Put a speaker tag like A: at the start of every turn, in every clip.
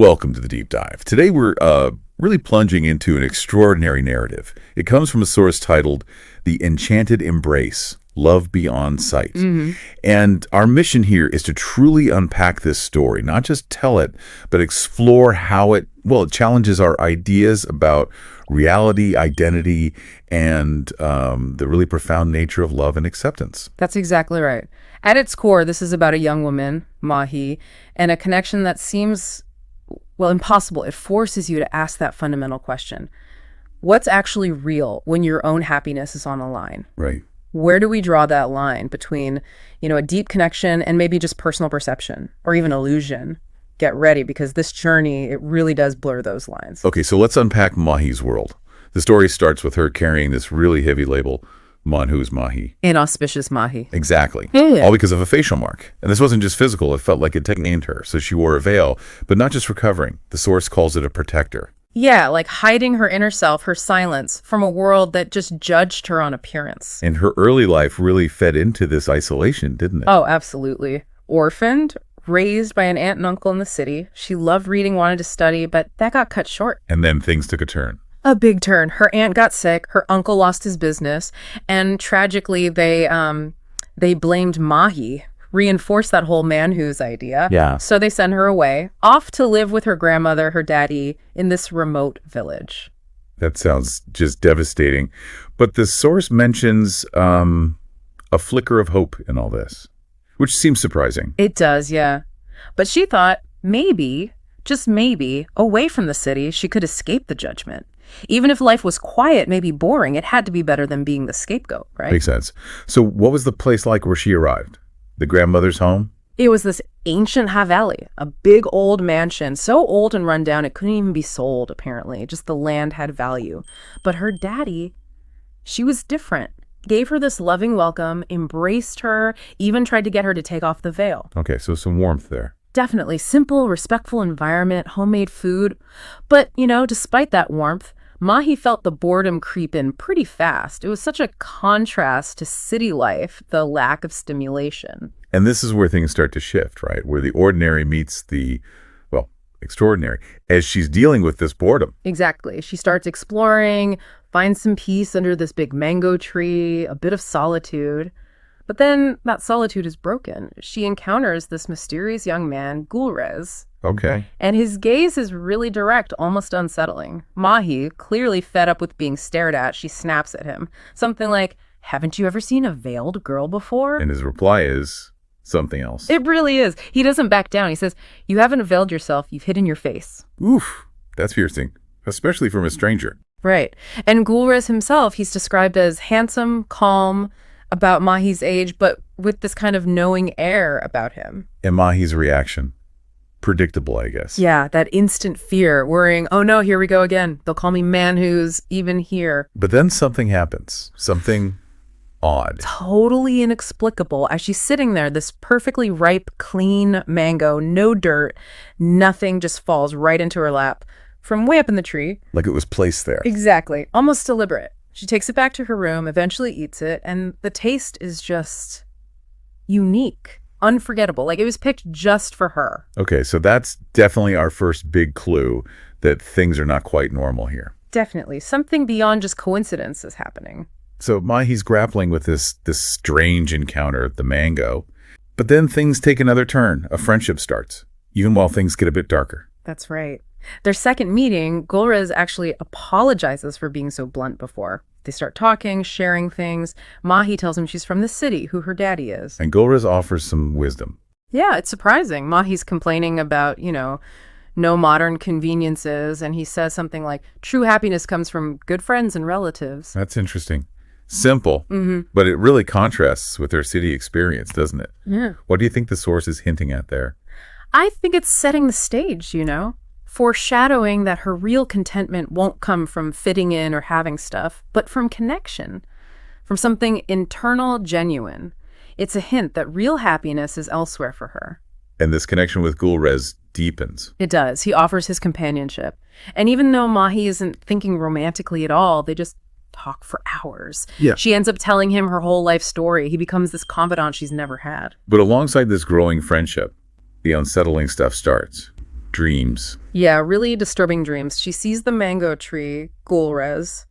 A: Welcome to the Deep Dive. Today we're really plunging into an extraordinary narrative. It comes from a source titled The Enchanted Embrace, Love Beyond Sight. And our mission here is to truly unpack this story, not just tell it, but explore how it challenges our ideas about reality, identity, and the really profound nature of love and acceptance.
B: That's exactly right. At its core, this is about a young woman, Mahi, and a connection that seems impossible. It forces you to ask that fundamental question. What's actually real when your own happiness is on the line?
A: Right.
B: Where do we draw that line between, a deep connection and maybe just personal perception or even illusion? Get ready, because this journey, it really does blur those lines.
A: Okay, so let's unpack Mahi's world. The story starts with her carrying this really heavy label, Manhu's Mahi.
B: Inauspicious Mahi.
A: Exactly.
B: Yeah.
A: All because of a facial mark. And this wasn't just physical. It felt like it named her. So she wore a veil, but not just for covering. The source calls it a protector.
B: Yeah, like hiding her inner self, her silence, from a world that just judged her on appearance.
A: And her early life really fed into this isolation, didn't it?
B: Oh, absolutely. Orphaned, raised by an aunt and uncle in the city. She loved reading, wanted to study, but that got cut short.
A: And then things took a turn.
B: A big turn. Her aunt got sick, her uncle lost his business, and tragically they blamed Mahi, reinforced that whole man who's idea.
A: Yeah.
B: So they sent her away, off to live with her grandmother, her daddy, in this remote village.
A: That sounds just devastating. But the source mentions a flicker of hope in all this, which seems surprising.
B: It does, yeah. But she thought maybe, just maybe, away from the city, she could escape the judgment. Even if life was quiet, maybe boring, it had to be better than being the scapegoat, right?
A: Makes sense. So what was the place like where she arrived? The grandmother's home?
B: It was this ancient haveli, a big old mansion, so old and run down it couldn't even be sold, apparently. Just the land had value. But her daddy, she was different. Gave her this loving welcome, embraced her, even tried to get her to take off the veil.
A: Okay, so some warmth there.
B: Definitely. Simple, respectful environment, homemade food. But, despite that warmth, Mahi felt the boredom creep in pretty fast. It was such a contrast to city life, the lack of stimulation.
A: And this is where things start to shift, right? Where the ordinary meets the, extraordinary, as she's dealing with this boredom.
B: Exactly. She starts exploring, finds some peace under this big mango tree, a bit of solitude. But then that solitude is broken. She encounters this mysterious young man, Gulrez.
A: Okay.
B: And his gaze is really direct, almost unsettling. Mahi, clearly fed up with being stared at, she snaps at him. Something like, "Haven't you ever seen a veiled girl before?"
A: And his reply is something else.
B: It really is. He doesn't back down. He says, "You haven't veiled yourself. You've hidden your face."
A: Oof, that's piercing, especially from a stranger.
B: Right. And Gulrez himself, he's described as handsome, calm, about Mahi's age, but with this kind of knowing air about him.
A: And Mahi's reaction? Predictable, I guess.
B: Yeah, that instant fear, worrying, oh no, here we go again. They'll call me man who's even here.
A: But then something happens. Something odd.
B: Totally inexplicable. As she's sitting there, this perfectly ripe, clean mango, no dirt, nothing, just falls right into her lap from way up in the tree.
A: Like it was placed there.
B: Exactly. Almost deliberate. She takes it back to her room, eventually eats it, and the taste is just unique, unforgettable. Like it was picked just for her.
A: Okay, so that's definitely our first big clue that things are not quite normal here.
B: Definitely. Something beyond just coincidence is happening.
A: So Mahi's grappling with this strange encounter, the mango. But then things take another turn. A friendship starts, even while things get a bit darker.
B: That's right. Their second meeting, Gulrez actually apologizes for being so blunt before. They start talking, sharing things. Mahi tells him she's from the city, who her daddy is.
A: And Gulrez offers some wisdom.
B: Yeah, it's surprising. Mahi's complaining about, no modern conveniences, and he says something like, true happiness comes from good friends and relatives.
A: That's interesting. Simple, but it really contrasts with their city experience, doesn't it?
B: Yeah.
A: What do you think the source is hinting at there?
B: I think it's setting the stage, foreshadowing that her real contentment won't come from fitting in or having stuff, but from connection, from something internal, genuine. It's a hint that real happiness is elsewhere for her.
A: And this connection with Gulrez deepens.
B: It does. He offers his companionship. And even though Mahi isn't thinking romantically at all, they just talk for hours.
A: Yeah.
B: She ends up telling him her whole life story. He becomes this confidant she's never had.
A: But alongside this growing friendship, the unsettling stuff starts. Dreams.
B: Yeah, really disturbing dreams. She sees the mango tree, Gulrez,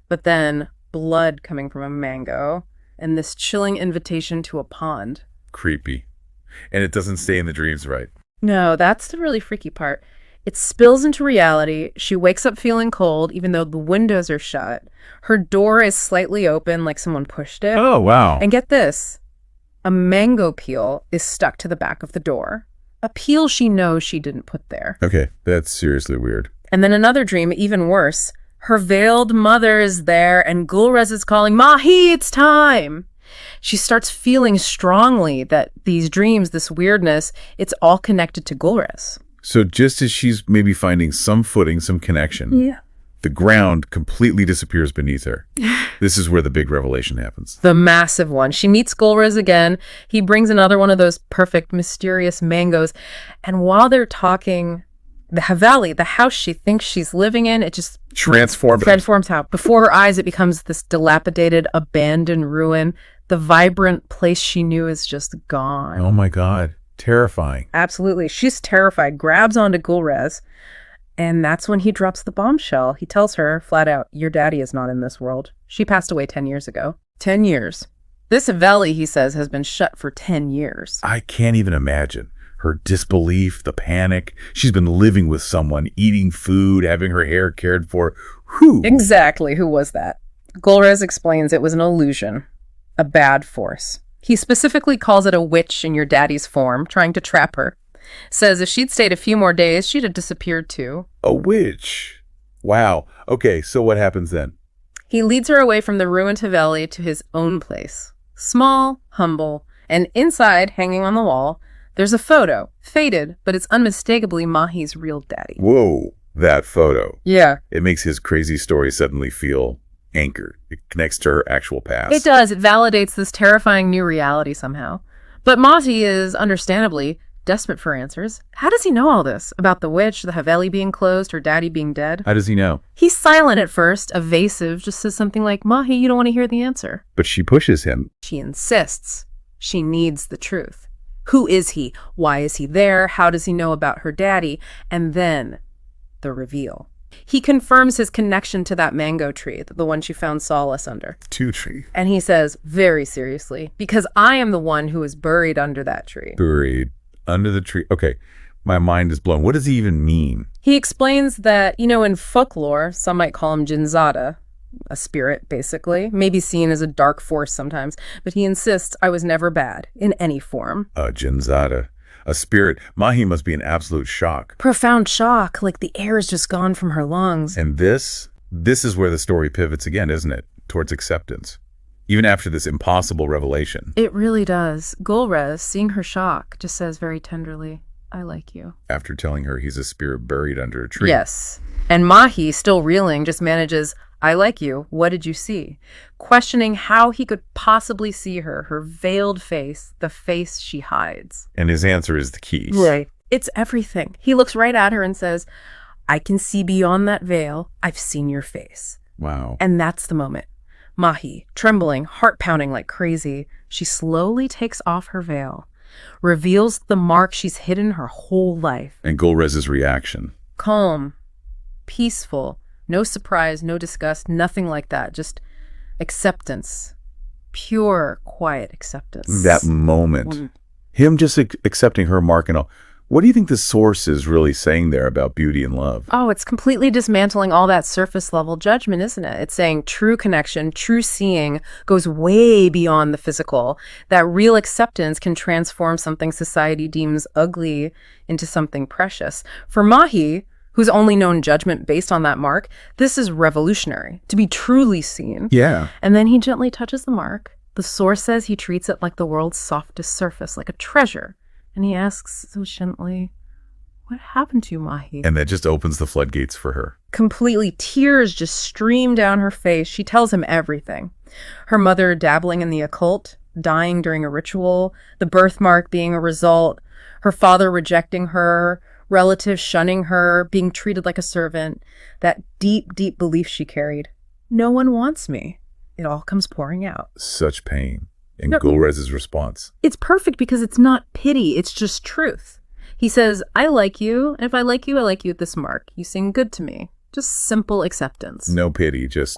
B: but then blood coming from a mango and this chilling invitation to a pond.
A: Creepy. And it doesn't stay in the dreams right.
B: No, that's the really freaky part. It spills into reality. She wakes up feeling cold, even though the windows are shut. Her door is slightly open, like someone pushed it.
A: Oh, wow.
B: And get this, a mango peel is stuck to the back of the door. A peel she knows she didn't put there.
A: Okay, that's seriously weird.
B: And then another dream, even worse. Her veiled mother is there, and Gulrez is calling, Mahi, it's time. She starts feeling strongly that these dreams, this weirdness, it's all connected to Gulrez.
A: So just as she's maybe finding some footing, some connection, the ground completely disappears beneath her. This is where the big revelation happens.
B: The massive one. She meets Gulrez again. He brings another one of those perfect, mysterious mangoes. And while they're talking, the haveli, the house she thinks she's living in, it just transforms how before her eyes it becomes this dilapidated, abandoned ruin. The vibrant place she knew is just gone.
A: Oh my God. Terrifying.
B: Absolutely. She's terrified, grabs onto Gulrez, and that's when he drops the bombshell. He tells her flat out, your daddy is not in this world. She passed away 10 years ago. 10 years. This haveli, he says, has been shut for 10 years.
A: I can't even imagine. Her disbelief, the panic. She's been living with someone, eating food, having her hair cared for. Who?
B: Exactly. Who was that? Gulrez explains it was an illusion, a bad force. He specifically calls it a witch in your daddy's form, trying to trap her. Says if she'd stayed a few more days, she'd have disappeared too.
A: A witch. Wow. Okay, so what happens then?
B: He leads her away from the ruined haveli to his own place. Small, humble, and inside, hanging on the wall, there's a photo. Faded, but it's unmistakably Mahi's real daddy.
A: Whoa, that photo.
B: Yeah.
A: It makes his crazy story suddenly feel anchored. It connects to her actual past.
B: It does. It validates this terrifying new reality somehow. But Mahi is, understandably, desperate for answers. How does he know all this? About the witch, the haveli being closed, her daddy being dead?
A: How does he know?
B: He's silent at first, evasive, just says something like, Mahi, you don't want to hear the answer.
A: But she pushes him.
B: She insists. She needs the truth. Who is he? Why is he there? How does he know about her daddy? And then the reveal. He confirms his connection to that mango tree, the one she found solace under.
A: Two tree.
B: And he says, very seriously, because I am the one who is buried under that tree.
A: Buried under the tree. Okay, my mind is blown. What does he even mean?
B: He explains that, in folklore, some might call him Jinzada, a spirit, basically, maybe seen as a dark force sometimes, but he insists I was never bad, in any form.
A: Jinzada. A spirit. Mahi must be in absolute shock.
B: Profound shock, like the air is just gone from her lungs.
A: And this is where the story pivots again, isn't it? Towards acceptance. Even after this impossible revelation.
B: It really does. Gulrez, seeing her shock, just says very tenderly, I like you.
A: After telling her he's a spirit buried under a tree.
B: Yes. And Mahi, still reeling, just manages, I like you. What did you see? Questioning how he could possibly see her veiled face, the face she hides.
A: And his answer is the keys.
B: Right. It's everything. He looks right at her and says, I can see beyond that veil. I've seen your face.
A: Wow.
B: And that's the moment. Mahi, trembling, heart pounding like crazy, she slowly takes off her veil, reveals the mark she's hidden her whole life.
A: And Gulrez's reaction.
B: Calm, peaceful. No surprise, no disgust, nothing like that. Just acceptance. Pure, quiet acceptance.
A: That moment. Him just accepting her mark and all. What do you think the source is really saying there about beauty and love?
B: Oh, it's completely dismantling all that surface level judgment, isn't it? It's saying true connection, true seeing goes way beyond the physical. That real acceptance can transform something society deems ugly into something precious. For Mahi, who's only known judgment based on that mark, this is revolutionary, to be truly seen.
A: Yeah.
B: And then he gently touches the mark. The source says he treats it like the world's softest surface, like a treasure. And he asks so gently, what happened to you, Mahi?
A: And that just opens the floodgates for her.
B: Completely, tears just stream down her face. She tells him everything. Her mother dabbling in the occult, dying during a ritual, the birthmark being a result, her father rejecting her, relatives shunning her, being treated like a servant, that deep, deep belief she carried. No one wants me. It all comes pouring out.
A: Such pain. And Gulrez's response.
B: It's perfect because it's not pity, it's just truth. He says, I like you, and if I like you at this mark. You seem good to me. Just simple acceptance.
A: No pity, just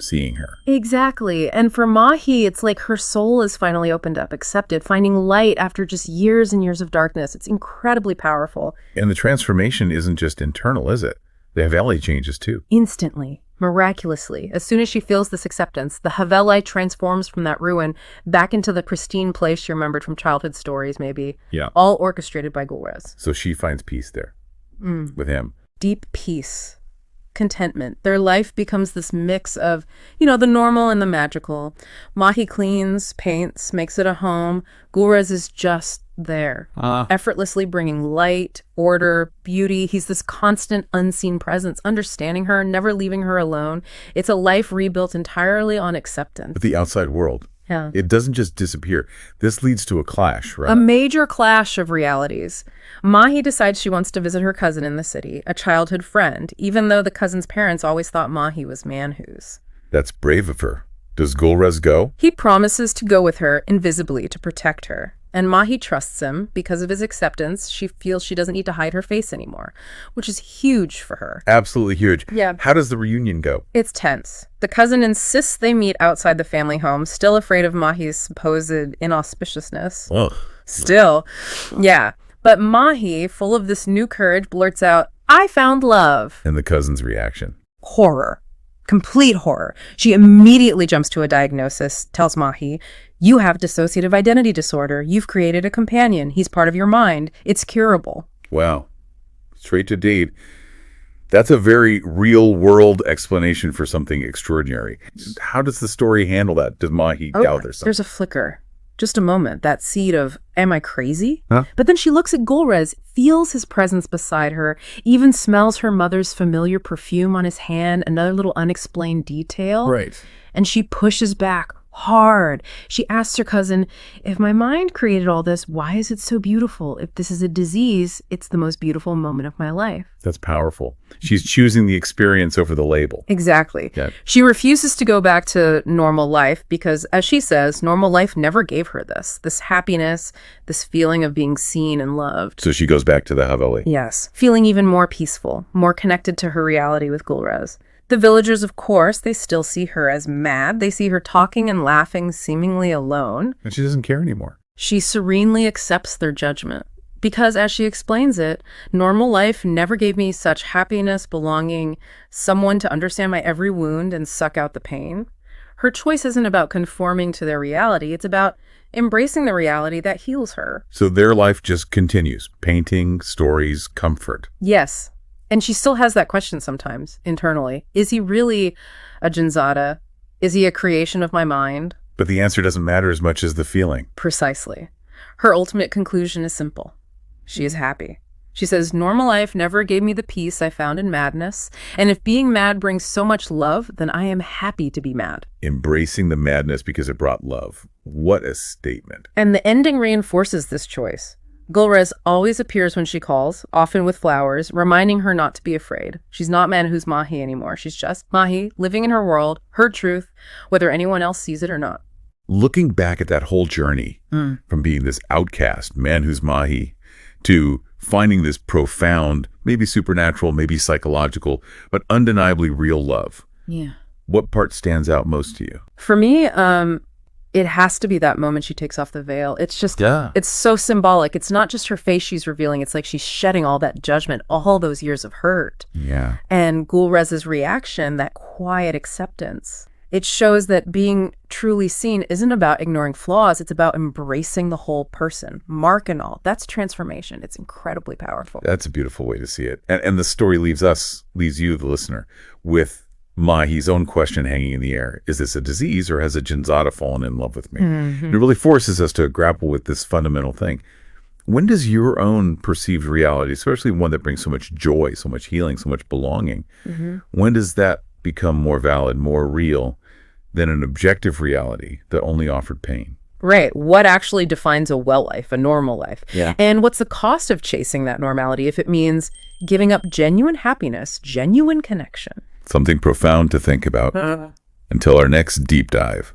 A: seeing her.
B: Exactly. And for Mahi, it's like her soul is finally opened up, accepted, finding light after just years and years of darkness. It's incredibly powerful.
A: And the transformation isn't just internal, is it? The haveli changes too.
B: Instantly, miraculously, as soon as she feels this acceptance, the haveli transforms from that ruin back into the pristine place she remembered from childhood stories, maybe.
A: Yeah.
B: All orchestrated by Gulrez.
A: So she finds peace there with him.
B: Deep peace. Contentment. Their life becomes this mix of, the normal and the magical. Mahi cleans, paints, makes it a home. Gulrez is just there, effortlessly bringing light, order, beauty. He's this constant unseen presence, understanding her, never leaving her alone. It's a life rebuilt entirely on acceptance.
A: But the outside world, it doesn't just disappear. This leads to a clash, right?
B: A major clash of realities. Mahi decides she wants to visit her cousin in the city, a childhood friend, even though the cousin's parents always thought Mahi was Manhus.
A: That's brave of her. Does Gulrez go?
B: He promises to go with her invisibly to protect her. And Mahi trusts him. Because of his acceptance, she feels she doesn't need to hide her face anymore, which is huge for her.
A: Absolutely huge.
B: Yeah.
A: How does the reunion go?
B: It's tense. The cousin insists they meet outside the family home, still afraid of Mahi's supposed inauspiciousness.
A: Ugh.
B: Still. Yeah. But Mahi, full of this new courage, blurts out, I found love.
A: And the cousin's reaction?
B: Horror. Complete horror. She immediately jumps to a diagnosis, tells Mahi, you have dissociative identity disorder. You've created a companion. He's part of your mind. It's curable.
A: Wow. Straight to deed. That's a very real-world explanation for something extraordinary. How does the story handle that? Does Mahi doubt there's something?
B: There's a flicker. Just a moment. That seed of, am I crazy?
A: Huh?
B: But then she looks at Gulrez, feels his presence beside her, even smells her mother's familiar perfume on his hand, another little unexplained detail.
A: Right.
B: And she pushes back hard. She asks her cousin, if my mind created all this, why is it so beautiful? If this is a disease, it's the most beautiful moment of my life.
A: That's powerful. She's choosing the experience over the label.
B: Exactly.
A: Yeah.
B: She refuses to go back to normal life because, as she says, normal life never gave her this happiness, this feeling of being seen and loved.
A: So she goes back to the haveli.
B: Yes. Feeling even more peaceful, more connected to her reality with Gulrez. The villagers, of course, they still see her as mad. They see her talking and laughing, seemingly alone.
A: And she doesn't care anymore.
B: She serenely accepts their judgment. Because, as she explains it, normal life never gave me such happiness, belonging, someone to understand my every wound and suck out the pain. Her choice isn't about conforming to their reality. It's about embracing the reality that heals her.
A: So their life just continues. Painting, stories, comfort.
B: Yes. And she still has that question sometimes, internally. Is he really a Jinzada? Is he a creation of my mind?
A: But the answer doesn't matter as much as the feeling.
B: Precisely. Her ultimate conclusion is simple. She is happy. She says, normal life never gave me the peace I found in madness. And if being mad brings so much love, then I am happy to be mad.
A: Embracing the madness because it brought love. What a statement.
B: And the ending reinforces this choice. Gulrez always appears when she calls, often with flowers, reminding her not to be afraid. She's not Manhu's Mahi anymore. She's just Mahi, living in her world, her truth, whether anyone else sees it or not.
A: Looking back at that whole journey, from being this outcast, Manhu's Mahi, to finding this profound, maybe supernatural, maybe psychological, but undeniably real love.
B: Yeah.
A: What part stands out most to you?
B: For me, it has to be that moment she takes off the veil. It's just, It's so symbolic. It's not just her face she's revealing. It's like she's shedding all that judgment, all those years of hurt.
A: Yeah.
B: And Gulrez's reaction, that quiet acceptance. It shows that being truly seen isn't about ignoring flaws. It's about embracing the whole person, mark and all. That's transformation. It's incredibly powerful.
A: That's a beautiful way to see it. And the story leaves you, the listener, with Mahi's own question hanging in the air. Is this a disease or has a Jinzada fallen in love with me? Mm-hmm. It really forces us to grapple with this fundamental thing. When does your own perceived reality, especially one that brings so much joy, so much healing, so much belonging, when does that become more valid, more real than an objective reality that only offered pain?
B: Right. What actually defines a well life, a normal life?
A: Yeah.
B: And what's the cost of chasing that normality if it means giving up genuine happiness, genuine connection?
A: Something profound to think about. Until our next deep dive.